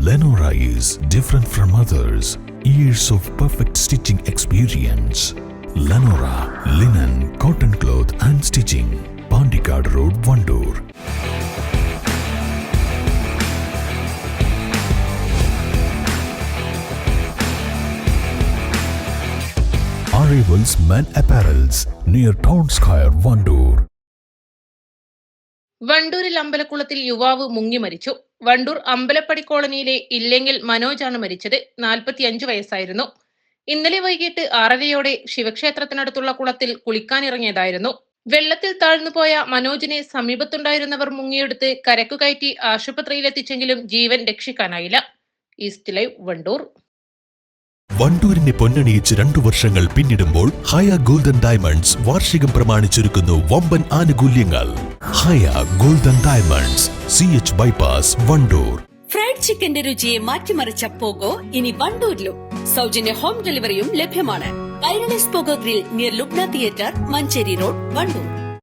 Lenora is different from others. Years of perfect stitching experience. Lenora linen, cotton cloth and stitching. Pandikad Road, Vandoor. Arrivals Men Apparels near Town Square, Vandoor. വണ്ടൂരിൽ അമ്പലക്കുളത്തിൽ യുവാവ് മുങ്ങി മരിച്ചു. വണ്ടൂർ അമ്പലപ്പടി കോളനിയിലെ ഇല്ലെങ്കിൽ മനോജാണ് മരിച്ചത്. 45 വയസ്സായിരുന്നു. ഇന്നലെ വൈകിട്ട് 6:30യോടെ ശിവക്ഷേത്രത്തിനടുത്തുള്ള കുളത്തിൽ കുളിക്കാനിറങ്ങിയതായിരുന്നു. വെള്ളത്തിൽ താഴ്ന്നുപോയ മനോജിനെ സമീപത്തുണ്ടായിരുന്നവർ മുങ്ങിയെടുത്ത് കരക്കു കയറ്റി ആശുപത്രിയിലെത്തിച്ചെങ്കിലും ജീവൻ രക്ഷിക്കാനായില്ല. East live, Wandoor. വണ്ടൂരിനെ പൊന്നണിയിച്ച് 2 വർഷങ്ങൾ പിന്നിടുമ്പോൾ ഹയ ഗോൾഡൻ ഡയമണ്ട്സ് വാർഷികം പ്രമാണിച്ചൊരുക്കുന്നു വമ്പൻ ആനുകൂല്യങ്ങൾ. Haya golden diamonds, CH bypass, Wandoor. Fried ചിക്കന്റെ രുചിയെ മാറ്റിമറിച്ച പോഗോ ഇനി വണ്ടൂരിലും. സൗജന്യ ഹോം ഡെലിവറിയും ലഭ്യമാണ്. Kairali's pogo grill near Lubna theatre, Manjeri road, Wandoor.